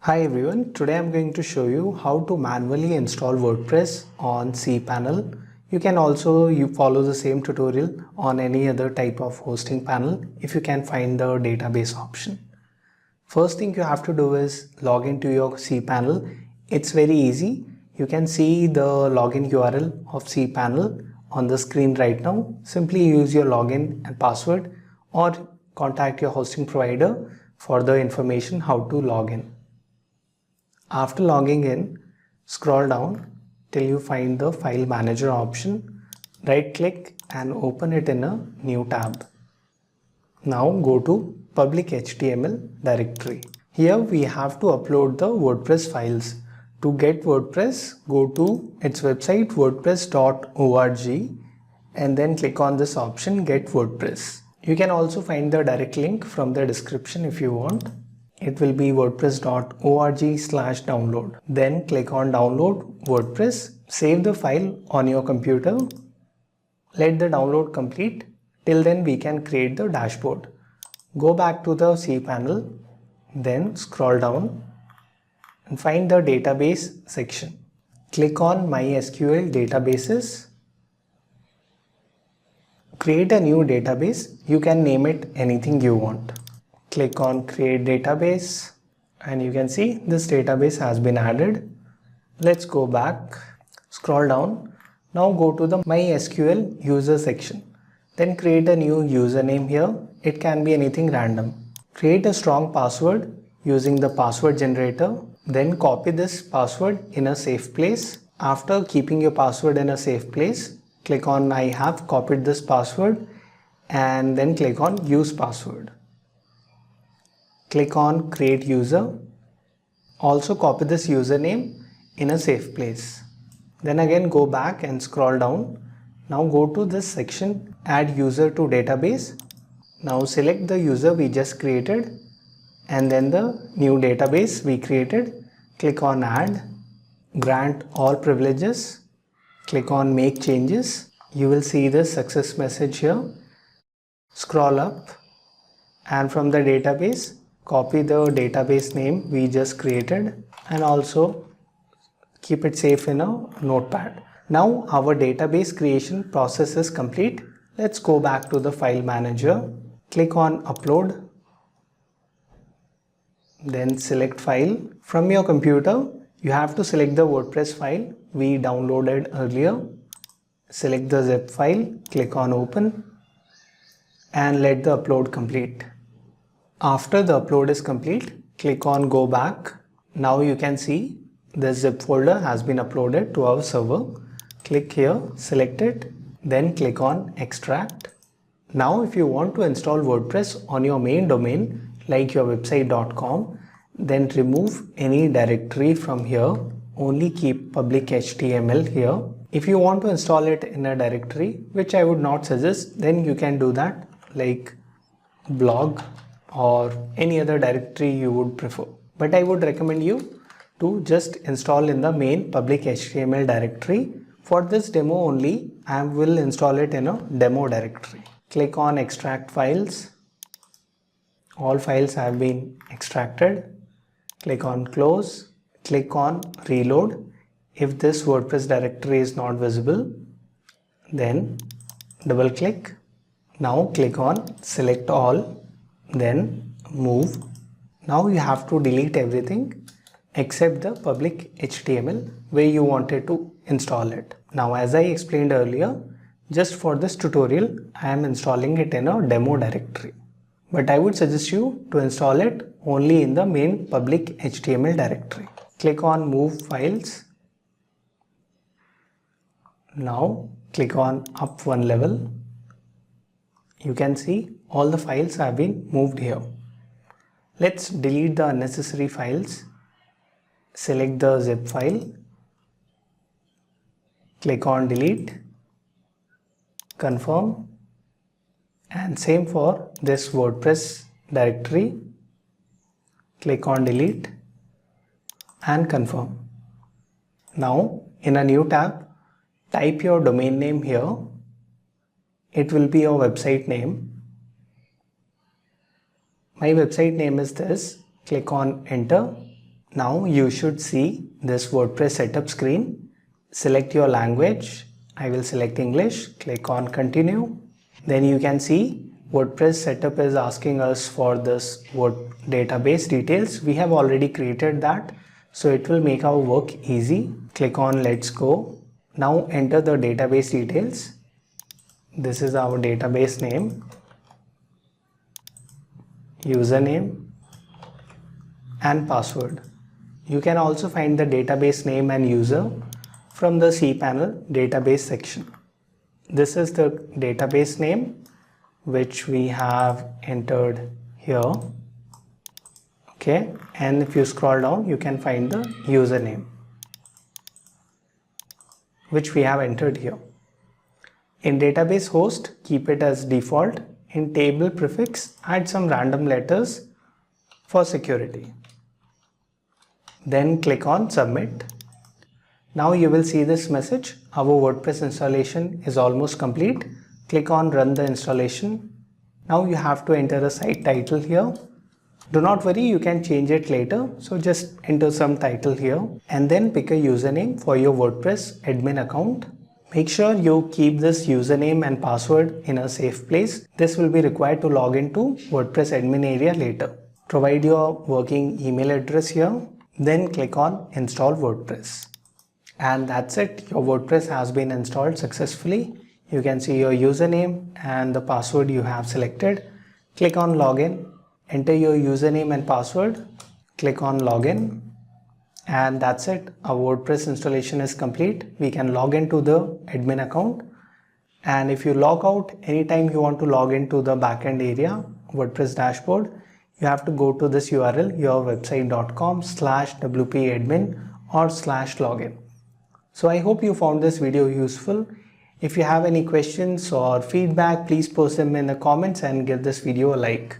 Hi everyone, today I'm going to show you how to manually install WordPress on Cpanel. You can also follow the same tutorial on any other type of hosting panel if you can find the database option. First thing you have to do is log into your Cpanel. It's very easy. You can see the login URL of Cpanel on the screen right now. Simply use your login and password or contact your hosting provider for the information how to log in. After logging in, scroll down till you find the file manager option. Right click and open it in a new tab. Now go to public HTML directory. Here we have to upload the WordPress files. To get WordPress, go to its website wordpress.org and then click on this option Get WordPress. You can also find the direct link from the description if you want. It will be wordpress.org/download. Then click on download WordPress. Save the file on your computer. Let the download complete. Till then we can create the dashboard. Go back to the Cpanel. Then scroll down and find the database section. Click on MySQL databases. Create a new database. You can name it anything you want. Click on create database and you can see this database has been added. Let's go back, scroll down. Now go to the MySQL user section. Then create a new username here. It can be anything random. Create a strong password using the password generator. Then copy this password in a safe place. After keeping your password in a safe place, click on I have copied this password and then click on use password. Click on create user. Also copy this username in a safe place. Then again go back and scroll down. Now go to this section add user to database. Now select the user we just created and then the new database we created. Click on add. Grant all privileges. Click on make changes. You will see the success message here. Scroll up and from the database copy the database name we just created and also keep it safe in a notepad. Now our database creation process is complete. Let's go back to the file manager. Click on upload. Then select file. From your computer, you have to select the WordPress file we downloaded earlier. Select the zip file. Click on open and let the upload complete. After the upload is complete, click on go back. Now you can see the zip folder has been uploaded to our server. Click here, select it, then click on extract. Now if you want to install WordPress on your main domain like your website.com, then remove any directory from here. Only keep public HTML here. If you want to install it in a directory, which I would not suggest, then you can do that like blog or any other directory you would prefer. But I would recommend you to just install in the main public HTML directory. For this demo only, I will install it in a demo directory. Click on extract files. All files have been extracted. Click on close. Click on reload. If this WordPress directory is not visible, then double click. Now click on select all. Then move. Now you have to delete everything except the public HTML where you wanted to install it. Now as I explained earlier, just for this tutorial I am installing it in a demo directory. But I would suggest you to install it only in the main public HTML directory. Click on move files. Now click on up one level. You can see all the files have been moved here. Let's delete the unnecessary files. Select the zip file. Click on delete. Confirm. And same for this WordPress directory. Click on delete and confirm. Now in a new tab, type your domain name here. It will be your website name. My website name is this. Click on enter. Now you should see this WordPress setup screen. Select your language. I will select English. Click on continue. Then you can see WordPress setup is asking us for this database details. We have already created that, so it will make our work easy. Click on let's go. Now enter the database details. This is our database name, username and password. You can also find the database name and user from the cPanel database section. This is the database name which we have entered here. Okay, and if you scroll down, you can find the username which we have entered here. In database host, keep it as default. In table prefix, add some random letters for security. Then click on submit. Now you will see this message. Our WordPress installation is almost complete. Click on run the installation. Now you have to enter a site title here. Do not worry, you can change it later. So just enter some title here and then pick a username for your WordPress admin account. Make sure you keep this username and password in a safe place. This will be required to log into WordPress admin area later. Provide your working email address here. Then click on install WordPress. And that's it. Your WordPress has been installed successfully. You can see your username and the password you have selected. Click on login. Enter your username and password. Click on login. And that's it. Our WordPress installation is complete. We can log into the admin account. And if you log out, anytime you want to log into the backend area, WordPress dashboard, you have to go to this URL, yourwebsite.com/wp-admin or /login. So I hope you found this video useful. If you have any questions or feedback, please post them in the comments and give this video a like.